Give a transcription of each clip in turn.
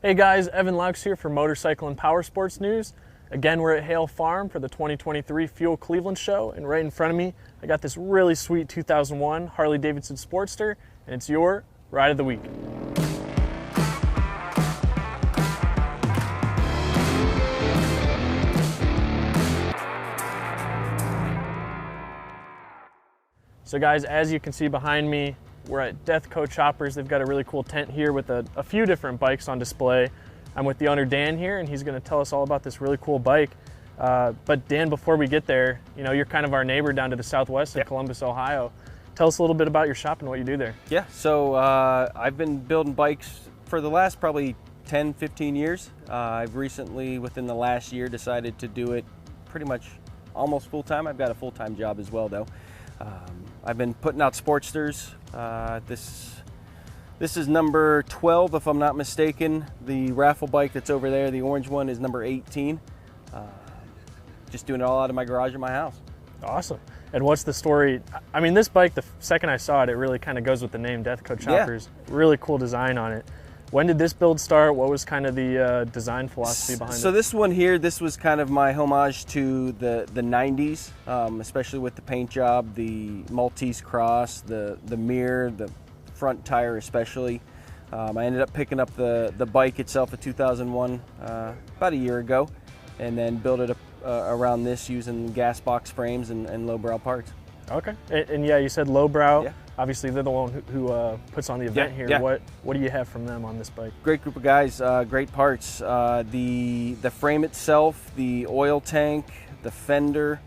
Hey guys, Evan Laux here for Motorcycle and Powersports News. Again, we're at Hale Farm for the 2023 Fuel Cleveland Show, and right in front of me, I got this really sweet 2001 Harley-Davidson Sportster, and it's your Ride of the Week. So guys, as you can see behind me, we're at Death Coat Choppers. They've got a really cool tent here with a few different bikes on display. I'm with the owner Dan here, and he's going to tell us all about this really cool bike. But Dan, before we get there, you know, you're kind of our neighbor down to the southwest in Columbus, Ohio. Tell us a little bit about your shop and what you do there. Yeah, so I've been building bikes for the last probably 10, 15 years. I've recently, within the last year, decided to do it pretty much almost full-time. I've got a full-time job as well, though. I've been putting out Sportsters. This is number 12, if I'm not mistaken. The raffle bike that's over there, the orange one, is number 18. Just doing it all out of my garage in my house. Awesome. And what's the story? I mean, this bike, the second I saw it, it really kind of goes with the name Death Coat Choppers. Yeah. Really cool design on it. When did this build start? What was kind of the design philosophy behind it? So this one here, this was kind of my homage to the 90s, especially with the paint job, the Maltese cross, the mirror, the front tire especially. I ended up picking up the bike itself in 2001, about a year ago, and then built it up around this using gas box frames and lowbrow parts. Okay. And yeah, you said lowbrow. Yeah. Obviously, they're the one who puts on the event here. Yeah. What do you have from them on this bike? Great group of guys, great parts. The frame itself, the oil tank, the fender,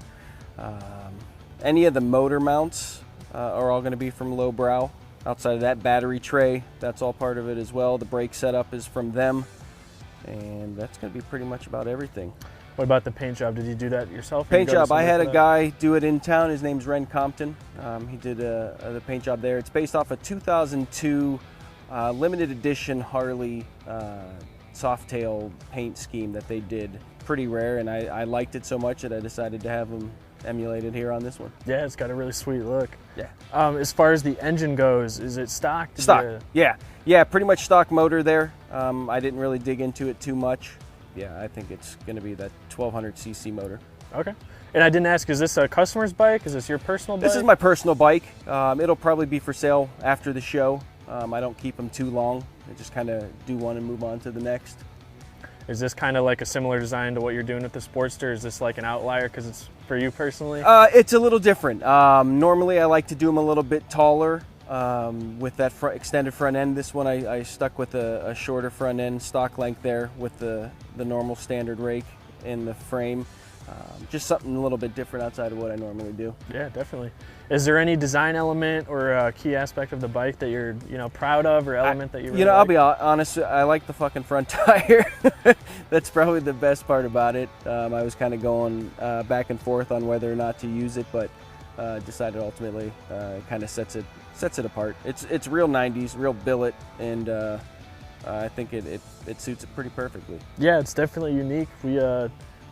any of the motor mounts are all going to be from lowbrow. Outside of that, battery tray, that's all part of it as well. The brake setup is from them, and that's going to be pretty much about everything. What about the paint job? Did you do that yourself? Paint job, I had a guy do it in town. His name's Ren Compton. He did the paint job there. It's based off a 2002 limited edition Harley Softail paint scheme that they did. Pretty rare, and I liked it so much that I decided to have them emulated here on this one. Yeah, it's got a really sweet look. Yeah. As far as the engine goes, is it stock? Stock, yeah, pretty much stock motor there. I didn't really dig into it too much. Yeah, I think it's going to be that 1200cc motor. Okay. And I didn't ask, is this a customer's bike? Is this your personal bike? This is my personal bike. It'll probably be for sale after the show. I don't keep them too long. I just kind of do one and move on to the next. Is this kind of like a similar design to what you're doing with the Sportster? Is this like an outlier because it's for you personally? It's a little different. Normally I like to do them a little bit taller with that extended front end. This one I stuck with a shorter front end, stock length there with the normal standard rake in the frame. Just something a little bit different outside of what I normally do. Yeah, definitely. Is there any design element or a key aspect of the bike that you're proud of, or element that you really like? I'll be honest, I like the fucking front tire. That's probably the best part about it. I was kind of going back and forth on whether or not to use it, but decided ultimately it kind of sets it apart. It's real 90s, real billet, and I think it suits it pretty perfectly. Yeah, it's definitely unique.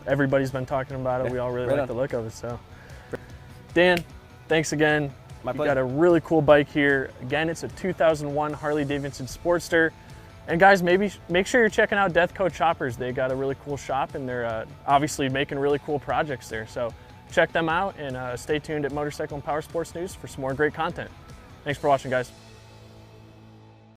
Everybody's been talking about it. Yeah, we all really like the look of it. So, Dan, thanks again. My pleasure. You've got a really cool bike here. Again, it's a 2001 Harley-Davidson Sportster. And guys, maybe make sure you're checking out Death Coat Choppers. They got a really cool shop, and they're obviously making really cool projects there. So check them out, and stay tuned at Motorcycle and Powersports News for some more great content. Thanks for watching, guys.